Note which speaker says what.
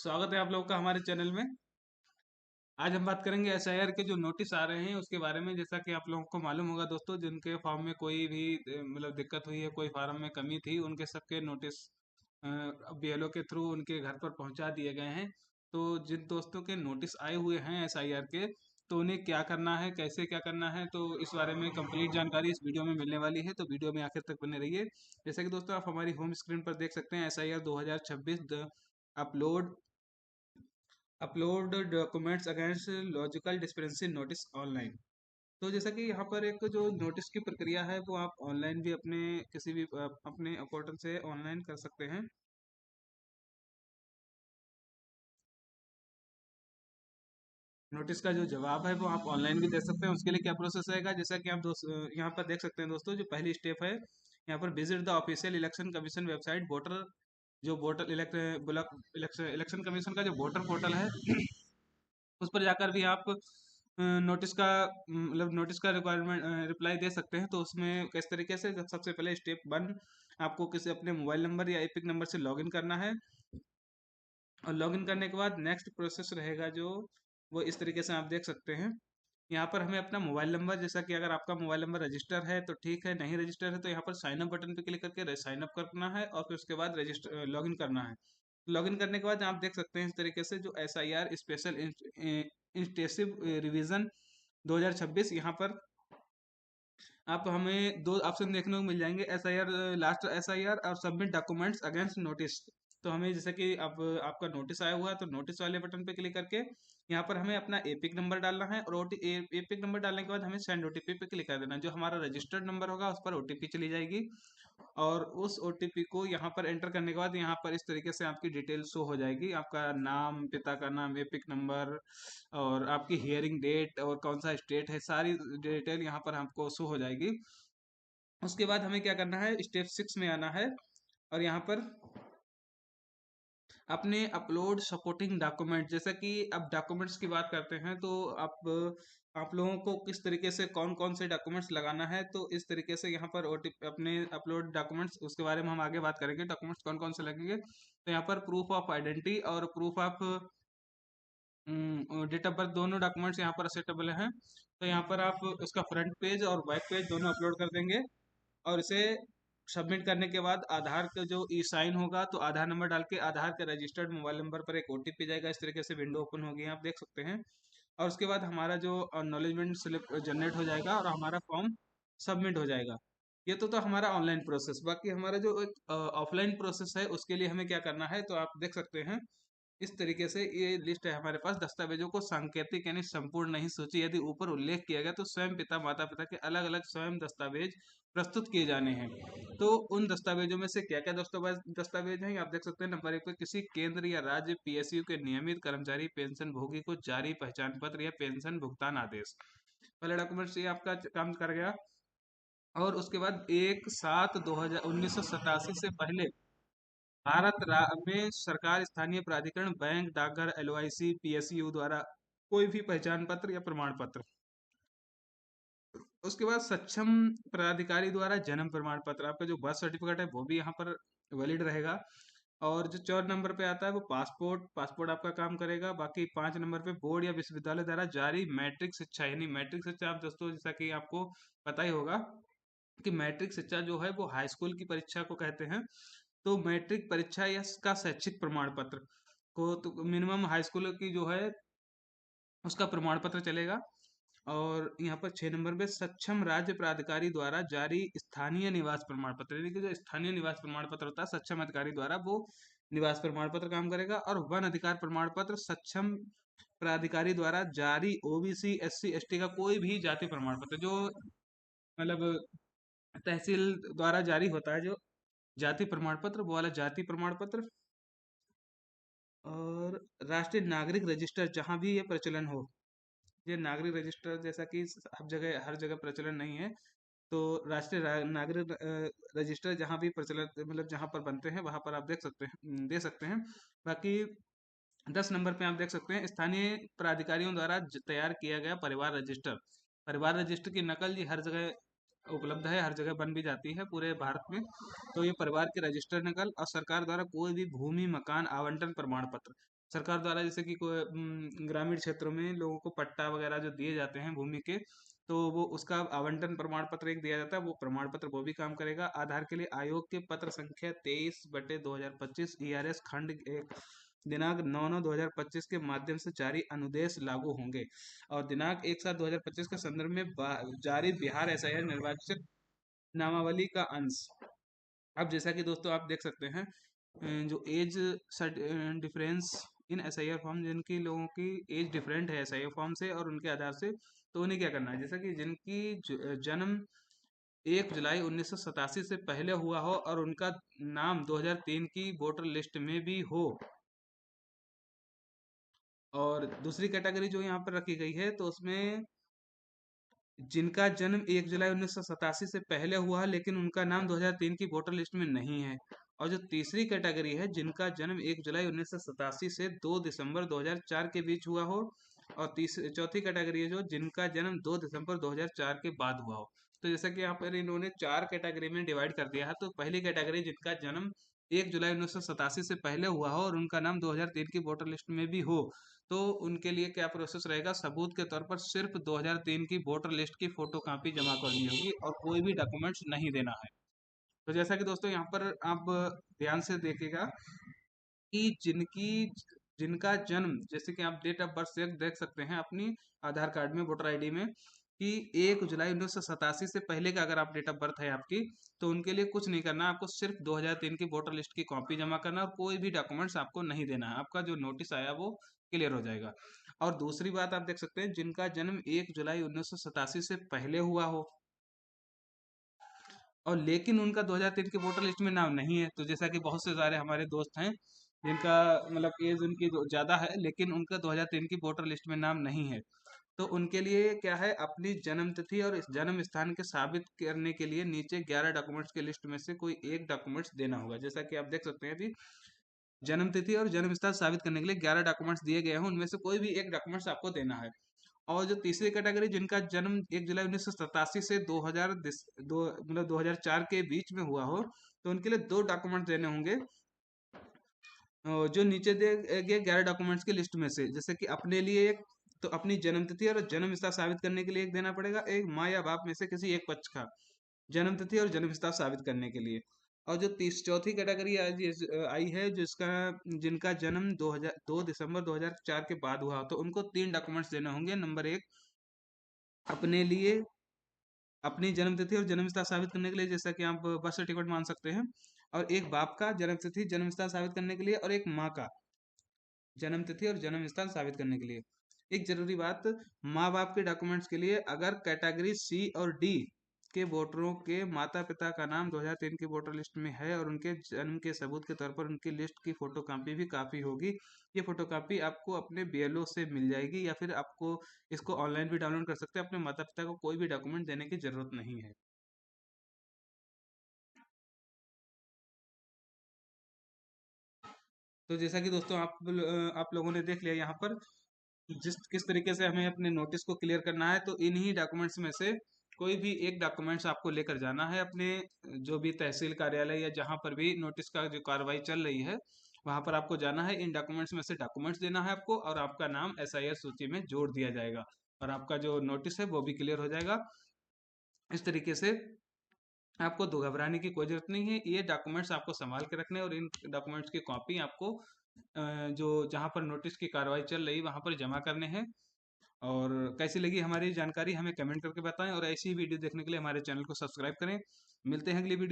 Speaker 1: स्वागत है आप लोगों का हमारे चैनल में। आज हम बात करेंगे एसआईआर के जो नोटिस आ रहे हैं उसके बारे में। जैसा कि आप लोगों को मालूम होगा दोस्तों, जिनके फॉर्म में कोई भी मतलब दिक्कत हुई है, कोई फार्म में कमी थी, उनके सबके नोटिस बीएलओ के थ्रू उनके घर पर पहुंचा दिए गए हैं। तो जिन दोस्तों के नोटिस आए हुए हैं एसआईआर के, तो उन्हें क्या करना है, कैसे क्या करना है, तो इस बारे में कंप्लीट जानकारी इस वीडियो में मिलने वाली है। तो वीडियो में आखिर तक बने रहिए। जैसे कि दोस्तों आप हमारी होम स्क्रीन पर देख सकते हैं SIR 2026 upload upload documents against logical discrepancy notice online. तो जैसा कि यहाँ पर एक जो नोटिस की प्रक्रिया है वो आप ऑनलाइन भी अपने किसी भी अपने पोर्टल से ऑनलाइन कर सकते हैं। नोटिस का जो जवाब है वो आप ऑनलाइन भी दे सकते हैं। उसके लिए क्या प्रोसेस रहेगा, जैसा कि आप यहाँ पर देख सकते हैं दोस्तों, जो पहली स्टेप है यहाँ पर visit the official election commission website voter, जो voter elect block election election commission का जो वोटर पोर्टल है उस पर जाकर भी आप नोटिस का मतलब नोटिस का रिक्वायरमेंट रिप्लाई दे सकते हैं। तो उसमें किस तरीके से, सबसे पहले स्टेप वन, आपको किसी अपने मोबाइल नंबर या एपिक नंबर से लॉगिन करना है। और लॉगिन करने के बाद नेक्स्ट प्रोसेस रहेगा जो, वो इस तरीके से आप देख सकते हैं। यहाँ पर हमें अपना मोबाइल नंबर, जैसा कि अगर आपका मोबाइल नंबर रजिस्टर है तो ठीक है, नहीं रजिस्टर है तो यहाँ पर साइन अप बटन पे क्लिक करके साइन अप करना है और फिर उसके बाद रजिस्टर लॉगिन करना है। लॉगिन करने के बाद आप देख सकते हैं इस तरीके से, जो S I R special intensive revision 2026, यहाँ पर आप हमें दो ऑप्शन देखने को मिल जाएंगे, S I R last S I R और सबमिट डॉक्यूमेंट्स अगेंस्ट नोटिस। तो हमें जैसे कि अब आपका नोटिस आया हुआ है तो नोटिस वाले बटन पे क्लिक करके यहाँ पर हमें अपना एपिक नंबर डालना है, और एपिक नंबर डालने के बाद हमें सेंड ओटीपी पे क्लिक कर देना है। जो हमारा रजिस्टर्ड नंबर होगा उस पर ओटीपी चली जाएगी, और उस ओटीपी को यहाँ पर एंटर करने के बाद यहाँ पर इस तरीके से आपकी डिटेल शो हो जाएगी। आपका नाम, पिता का नाम, एपिक नंबर और आपकी हियरिंग डेट और कौन सा स्टेट है, सारी डिटेल यहाँ पर हमको शो हो जाएगी। उसके बाद हमें क्या करना है, स्टेप 6 में आना है, और यहाँ पर अपने अपलोड सपोर्टिंग डॉक्यूमेंट, जैसा कि अब डॉक्यूमेंट्स की बात करते हैं तो आप लोगों को किस तरीके से कौन कौन से डॉक्यूमेंट्स लगाना है, तो इस तरीके से यहाँ पर ओटीपी अपने अपलोड डॉक्यूमेंट्स, उसके बारे में हम आगे बात करेंगे डॉक्यूमेंट्स कौन कौन से लगेंगे। तो यहाँ पर प्रूफ ऑफ आइडेंटिटी और proof of date of birth, दोनों डॉक्यूमेंट्स यहाँ पर एक्सेप्टेबल हैं। तो यहाँ पर आप उसका फ्रंट पेज और बैक पेज दोनों अपलोड कर देंगे, और इसे सबमिट करने के बाद आधार का जो ई साइन होगा, तो आधार नंबर डाल के आधार के रजिस्टर्ड मोबाइल नंबर पर एक ओटीपी जाएगा। इस तरीके से विंडो ओपन होगी, आप देख सकते हैं। और उसके बाद हमारा जो अक्नॉलेजमेंट स्लिप जनरेट हो जाएगा और हमारा फॉर्म सबमिट हो जाएगा। ये तो हमारा ऑनलाइन प्रोसेस। बाकी हमारा जो एक ऑफलाइन प्रोसेस है उसके लिए हमें क्या करना है, तो आप देख सकते हैं इस तरीके से ये लिस्ट है हमारे पास। दस्तावेजों को सांकेतिक यानी संपूर्ण नहीं सूची यदि ऊपर उल्लेख किया गया तो स्वयं पिता माता पिता के अलग अलग स्वयं दस्तावेज प्रस्तुत किए जाने हैं। तो उन दस्तावेजों में से क्या क्या दस्तावेज दस्तावेज हैं, आप देख सकते हैं। नंबर एक पे, किसी केंद्र या राज्य पीएसयू के नियमित कर्मचारी पेंशन भोगी को जारी पहचान पत्र या पेंशन भुगतान आदेश। पहला डॉक्यूमेंट ये आपका काम कर गया। और उसके बाद 1/7/2087 से पहले में सरकार, स्थानीय प्राधिकरण, बैंक, डाकघर, एलओआईसी, पीएसयू द्वारा कोई भी पहचान पत्र या प्रमाण पत्र। उसके बाद सक्षम प्राधिकारी द्वारा जन्म प्रमाण पत्र, आपका जो बर्थ सर्टिफिकेट है वो भी यहाँ पर वैलिड रहेगा। और जो 4 नंबर पे आता है वो पासपोर्ट, पासपोर्ट आपका काम करेगा। बाकी 5 नंबर पे बोर्ड या विश्वविद्यालय द्वारा जारी मैट्रिक शिक्षा, यानी मैट्रिक शिक्षा, आप दोस्तों जैसा कि आपको पता ही होगा कि मैट्रिक शिक्षा जो है वो हाई स्कूल की परीक्षा को कहते हैं। तो मैट्रिक परीक्षा या का शैक्षिक प्रमाण पत्र को, तो मिनिमम हाई स्कूल की जो है उसका प्रमाण पत्र चलेगा। और यहाँ पर 6 नंबर पे सक्षम राज्य प्राधिकारी द्वारा जारी स्थानीय निवास प्रमाण पत्र, यानी कि जो स्थानीय निवास प्रमाण पत्र होता है सक्षम अधिकारी द्वारा, वो निवास प्रमाण पत्र काम करेगा। और वन अधिकार प्रमाण पत्र सक्षम प्राधिकारी द्वारा जारी ओबीसी एससी एसटी का कोई भी जाति प्रमाण पत्र, जो मतलब तहसील द्वारा जारी होता है जो जाति प्रमाण पत्र, वो वाला जाति प्रमाण पत्र। और राष्ट्रीय नागरिक रजिस्टर, जहाँ भी ये प्रचलन हो, ये नागरिक रजिस्टर जैसा कि हर जगह प्रचलन नहीं है, तो राष्ट्रीय नागरिक रजिस्टर जहाँ भी प्रचलन मतलब जहाँ पर बनते हैं वहां पर आप देख सकते हैं, दे सकते हैं। बाकी 10 नंबर पे आप देख सकते हैं स्थानीय प्राधिकारियों द्वारा तैयार किया गया परिवार रजिस्टर। परिवार रजिस्टर की नकल जी हर जगह उपलब्ध है, हर जगह बन भी जाती है पूरे भारत में। तो ये परिवार के रजिस्टर नकल और सरकार द्वारा कोई भी भूमि मकान आवंटन प्रमाण पत्र, सरकार द्वारा जैसे कि कोई ग्रामीण क्षेत्रों में लोगों को पट्टा वगैरह जो दिए जाते हैं भूमि के, तो वो उसका आवंटन प्रमाण पत्र एक दिया जाता है, वो प्रमाण पत्र वो भी काम करेगा। आधार के लिए आयोग के पत्र संख्या 23/2025 ERS खंड 1 दिनांक 9/9/2025 के माध्यम से जारी अनुदेश लागू होंगे और दिनांक 1/7/2025 के संदर्भ में जारी बिहार SIR निर्वाचक नामावली का अंश। अब जैसा कि दोस्तों आप देख सकते हैं जो age difference in SIR form, जिनकी लोगों की एज डिफरेंट है SIR फॉर्म से और उनके आधार से, तो उन्हें क्या करना है, जैसा कि जिनकी जन्म 1 जुलाई 1987 से पहले हुआ हो और उनका नाम 2003 की वोटर लिस्ट में भी हो, और दूसरी कैटेगरी जो यहाँ पर रखी गई है तो उसमें जिनका जन्म 1 जुलाई 1987 से पहले हुआ है लेकिन उनका नाम 2003 की वोटर लिस्ट में नहीं है, और जो तीसरी कैटेगरी है जिनका जन्म 1 जुलाई 1987 से 2 दिसंबर 2004 के बीच हुआ हो, और चौथी कैटेगरी है जो जिनका जन्म 2 दिसंबर 2004 के बाद हुआ हो। तो जैसा कि यहाँ पर इन्होंने 4 कैटेगरी में डिवाइड कर दिया है, तो पहली कैटेगरी जिनका जन्म 1 जुलाई 1987 से पहले हुआ हो और उनका नाम 2003 की वोटर लिस्ट में भी हो, तो उनके लिए क्या प्रोसेस रहेगा, सबूत के तौर पर सिर्फ 2003 की वोटर लिस्ट की फोटो कॉपी जमा करनी होगी और कोई भी डॉक्यूमेंट्स नहीं देना है। तो जैसा कि दोस्तों यहाँ पर आप ध्यान से देखिएगा कि जिनका जन्म, जैसे कि आप डेट ऑफ बर्थ से देख सकते हैं अपनी आधार कार्ड में, वोटर आईडी में, कि 1 जुलाई 1987 से पहले का अगर आप डेट ऑफ बर्थ है आपकी, तो उनके लिए कुछ नहीं करना, आपको सिर्फ 2003 की वोटर लिस्ट की कॉपी जमा करना और कोई भी डॉक्यूमेंट्स आपको नहीं देना है, आपका जो नोटिस आया वो क्लियर हो जाएगा। और दूसरी बात आप देख सकते हैं जिनका जन्म 1 जुलाई 1987 से पहले हुआ हो और लेकिन उनका 2003 की वोटर लिस्ट में नाम नहीं है, तो जैसा कि बहुत से सारे हमारे दोस्त हैं जिनका मतलब एज उनकी ज़्यादा है लेकिन उनका 2003 की वोटर लिस्ट में नाम नहीं है, तो उनके लिए क्या है, अपनी जन्म तिथि और इस जन्म स्थान के साबित करने के लिए नीचे 11 डॉक्यूमेंट्स के लिस्ट में से कोई एक डॉक्यूमेंट्स देना होगा। जैसा कि आप देख सकते हैं अभी जन्म तिथि और जन्म स्थान साबित करने के लिए 11 डॉक्यूमेंट्स दिए गए हैं, उनमें से कोई भी एक डॉक्यूमेंट्स आपको देना है। और जो तीसरी कैटेगरी जिनका जन्म 1 जुलाई 1987 से 2004 के बीच में हुआ हो, तो उनके लिए 2 डॉक्यूमेंट्स देने होंगे जो नीचे दिए गए 11 डॉक्यूमेंट्स की लिस्ट में से, जैसे कि अपने लिए एक, तो अपनी जन्म तिथि और जन्म स्थान साबित करने के लिए एक देना पड़ेगा, एक माँ या बाप में से किसी एक पक्ष का जन्म तिथि और जन्म स्थान साबित करने के लिए। और जो चौथी कैटेगरी आई है जिसका जिनका जन्म 2 दिसंबर 2004 के बाद हुआ, तो उनको 3 डॉक्यूमेंट्स देने होंगे। नंबर 1 अपने लिए अपनी जन्म तिथि और जन्म स्थान साबित करने के लिए, जैसा कि आप बर्थ सर्टिफिकेट मान सकते हैं, और एक बाप का जन्म तिथि जन्म स्थान साबित करने के लिए, और एक माँ का जन्म तिथि और जन्म स्थान साबित करने के लिए। एक जरूरी बात, माँ बाप के डॉक्यूमेंट्स के लिए अगर कैटेगरी सी और डी के वोटरों के माता पिता का नाम 2003 की वोटर लिस्ट में है और उनके जन्म के सबूत के तौर पर उनकी लिस्ट की फोटोकॉपी भी काफ़ी होगी। ये फोटोकॉपी आपको अपने BLO से मिल जाएगी या फिर आपको इसको ऑनलाइन भी डाउनलोड कर सकते हैं। अपने माता पिता को कोई भी डॉक्यूमेंट देने की जरूरत नहीं है। तो जैसा कि दोस्तों आप लोगों ने देख लिया यहाँ पर जिस किस तरीके से हमें अपने नोटिस को क्लियर करना है, तो इन्हीं डॉक्यूमेंट्स में से कोई भी एक डॉक्यूमेंट्स आपको लेकर जाना है अपने जो भी तहसील कार्यालय या जहाँ पर भी नोटिस का जो कार्रवाई चल रही है वहाँ पर आपको जाना है। इन डॉक्यूमेंट्स में से डॉक्यूमेंट्स देना है आपको और आपका नाम SIR सूची में जोड़ दिया जाएगा और आपका जो नोटिस है वो भी क्लियर हो जाएगा। इस तरीके से आपको दो घबराने की कोई जरूरत नहीं है। ये डॉक्यूमेंट्स आपको संभाल के रखने और इन डॉक्यूमेंट्स की कॉपी आपको जो जहाँ पर नोटिस की कार्रवाई चल रही वहाँ पर जमा करने हैं। और कैसी लगी हमारी जानकारी हमें कमेंट करके बताएं और ऐसी ही वीडियो देखने के लिए हमारे चैनल को सब्सक्राइब करें। मिलते हैं अगली वीडियो